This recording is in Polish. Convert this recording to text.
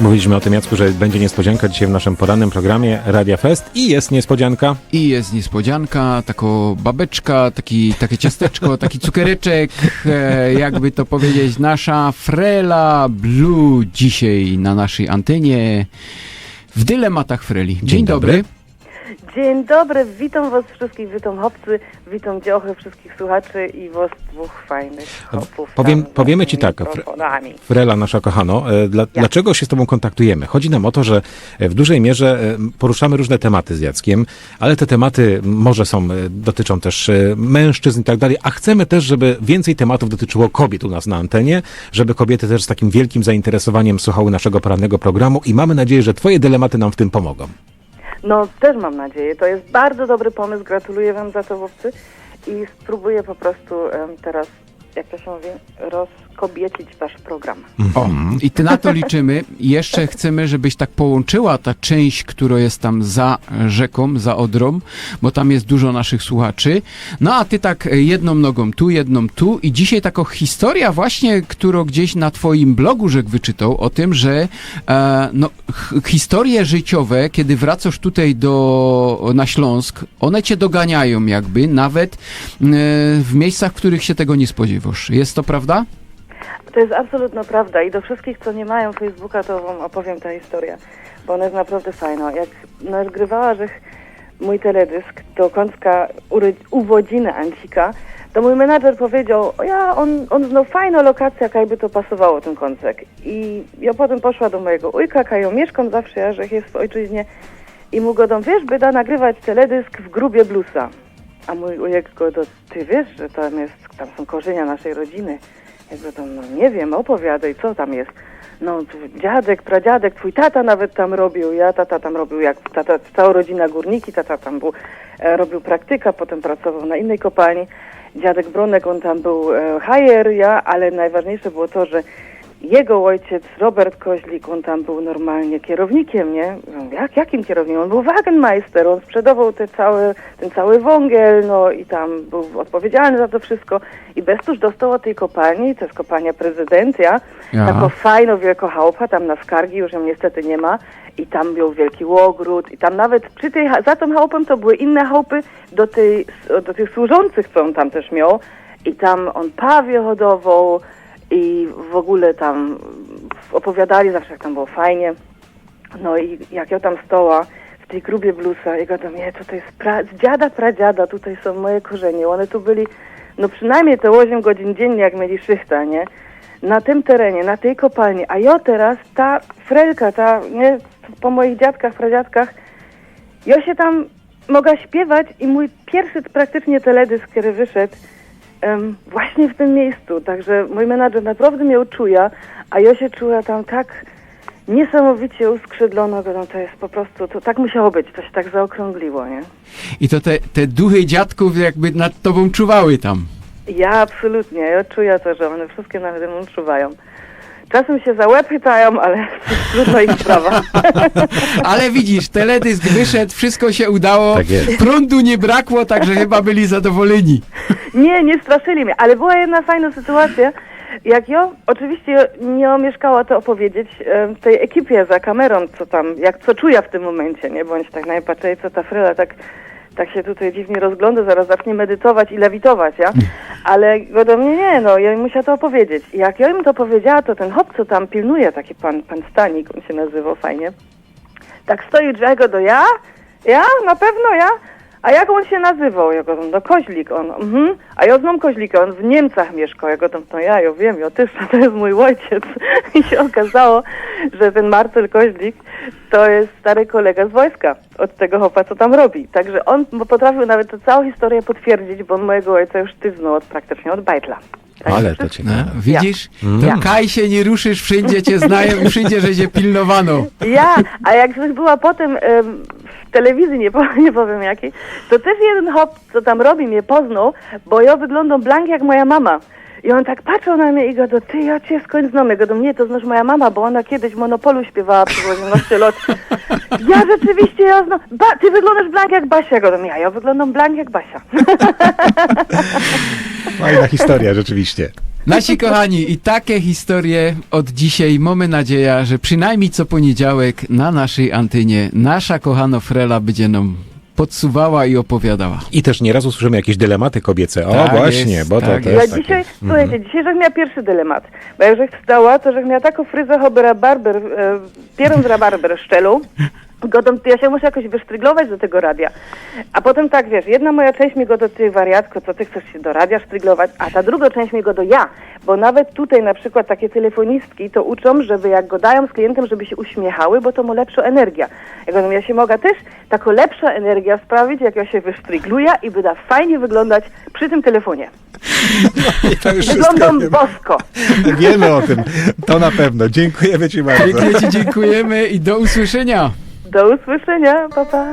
Mówiliśmy o tym, Jacku, że będzie niespodzianka dzisiaj w naszym porannym programie Radia Fest i jest niespodzianka. I jest niespodzianka, taką babeczka, takie ciasteczko, taki cukiereczek, jakby to powiedzieć, nasza Frela Blue dzisiaj na naszej antenie w dylematach Freli. Dzień dobry. Dzień dobry, witam was wszystkich, witam chłopcy, witam dziochy wszystkich słuchaczy i was dwóch fajnych chłopów. Powiemy ci tak, Frela nasza kochano, dlaczego się z tobą kontaktujemy? Chodzi nam o to, że w dużej mierze poruszamy różne tematy z Jackiem, ale te tematy może dotyczą też mężczyzn i tak dalej, a chcemy też, żeby więcej tematów dotyczyło kobiet u nas na antenie, żeby kobiety też z takim wielkim zainteresowaniem słuchały naszego porannego programu i mamy nadzieję, że twoje dylematy nam w tym pomogą. No, też mam nadzieję. To jest bardzo dobry pomysł. Gratuluję wam za to, chłopcy. I spróbuję po prostu teraz, jak to się mówi, rozkobiecić wasz program. O, i ty na to liczymy. I jeszcze chcemy, żebyś tak połączyła ta część, która jest tam za rzeką, za Odrą, bo tam jest dużo naszych słuchaczy. No a ty tak jedną nogą tu, jedną tu i dzisiaj taką historia właśnie, którą gdzieś na twoim blogu Rzek wyczytał o tym, że historie życiowe, kiedy wracasz tutaj na Śląsk, one cię doganiają jakby, nawet w miejscach, w których się tego nie spodziewasz. Jest to prawda? To jest absolutna prawda i do wszystkich, co nie mają Facebooka, to wam opowiem tę historię, bo ona jest naprawdę fajna. Jak nagrywała mój teledysk do końca urodziny Ancika, to mój menadżer powiedział, on znał fajną lokację, jakby to pasowało ten koncert. I ja potem poszła do mojego ujka, ja mieszkam zawsze, że jest w ojczyźnie i mu godą, wiesz, by nagrywać teledysk w grubie bluesa. A mój ujek go, ty wiesz, że tam są korzenia naszej rodziny. Ja go tam, nie wiem, opowiadaj, co tam jest. No, dziadek, pradziadek, twój tata nawet tam robił, tata tam robił, cała rodzina górniki, tata tam robił praktyka, potem pracował na innej kopalni. Dziadek Bronek, on tam był hajer, ale najważniejsze było to, że jego ojciec, Robert Koźlik, on tam był normalnie kierownikiem, nie? Jakim kierownikiem? On był Wagenmeister, on sprzedawał ten cały wągiel, no i tam był odpowiedzialny za to wszystko. I Bestuż dostał od tej kopalni, to jest kopalnia Prezydencja, taką fajną, wielką chałupę, tam na Skargi już ją niestety nie ma. I tam był wielki ogród i tam nawet za tą chałupą to były inne chałupy do tych służących, co on tam też miał. I tam on pawie hodował, i w ogóle tam opowiadali zawsze, jak tam było fajnie. No i jak ja tam stała w tej grubie bluesa, ja tam, to jest z dziada, pradziada, tutaj są moje korzenie. One tu byli, no przynajmniej te 8 godzin dziennie, jak mieli szychta, nie? Na tym terenie, na tej kopalni. A ja teraz, ta Frelka, po moich dziadkach, pradziadkach, ja się tam mogła śpiewać i mój pierwszy praktycznie teledysk, który wyszedł, właśnie w tym miejscu, także mój menadżer naprawdę mnie czuje, a ja się czuła tam tak niesamowicie uskrzydlona, to jest po prostu, to tak musiało być, to się tak zaokrągliło, nie? I to te duchy dziadków jakby nad tobą czuwały tam. Ja absolutnie, ja czuję to, że one wszystkie nade mną czuwają. Czasem się za łeb chytają, ale trudno ich sprawa. Ale widzisz, teledysk wyszedł, wszystko się udało, tak jest. Prądu nie brakło, także chyba byli zadowoleni. Nie straszyli mnie, ale była jedna fajna sytuacja, jak ja oczywiście nie omieszkała to opowiedzieć tej ekipie za kamerą, co czuję w tym momencie, nie? Bądź tak najpatrzej, co ta Frela tak się tutaj dziwnie rozgląda, zaraz zacznie medytować i lewitować, ja? Ale go do mnie ja im musiała to opowiedzieć. I jak ja im to powiedziała, to ten hop, co tam pilnuje, taki pan Stanik, on się nazywał fajnie, tak stoi drzego do ja? Na pewno ja? A jak on się nazywał? Ja go tam, Koźlik, on, a ja znam Koźlika, on w Niemcach mieszkał, ja go tam, ja wiem, to jest mój ojciec. I się okazało, że ten Marcel Koźlik to jest stary kolega z wojska, od tego chopa, co tam robi. Także on potrafił nawet tę całą historię potwierdzić, bo on mojego ojca już tyznął praktycznie od bajtla. Tak, ale to ciekawe. Widzisz? To Kaj się nie ruszysz, wszędzie cię znają i wszędzie, że cię pilnowano. A jak była potem w telewizji, nie powiem jakiej, to też jeden hop, co tam robi, mnie poznał, bo ja wyglądam blank jak moja mama. I on tak patrzył na mnie i go, ty, ja cię skąd znam? Ja go, nie, to znasz moja mama, bo ona kiedyś w Monopolu śpiewała przy 18 lat. Ja rzeczywiście, ja znam. Ty wyglądasz blank jak Basia. Ja go, ja wyglądam blank jak Basia. Fajna historia, rzeczywiście. Nasi kochani, i takie historie od dzisiaj mamy nadzieję, że przynajmniej co poniedziałek na naszej antenie nasza kochana Frela będzie nam podsuwała i opowiadała. I też nieraz usłyszymy jakieś dylematy kobiece. O, Tak właśnie, jest, bo to tak też Ja takie. dzisiaj, słuchajcie, dzisiaj żech miała pierwszy dylemat, bo jak żech wstała, to żech miała taką fryzę, choby rabarber, pierun z rabarber szczelu, godom, ja się muszę jakoś wysztryglować do tego radia. A potem tak, wiesz, jedna moja część mi go do tej wariatko, co ty chcesz się do radia sztryglować, a ta druga część mi go do ja, bo nawet tutaj na przykład takie telefonistki to uczą, żeby jak go dają z klientem, żeby się uśmiechały, bo to mu lepsza energia. Ja mówię, ja się mogę też taką lepsza energia sprawić, jak ja się wysztrygluję i będę fajnie wyglądać przy tym telefonie. I to już Wyglądam wszystko bosko. wiemy o tym. To na pewno. Dziękujemy ci bardzo. Pięknie ci dziękujemy i do usłyszenia. Do usłyszenia, pa pa.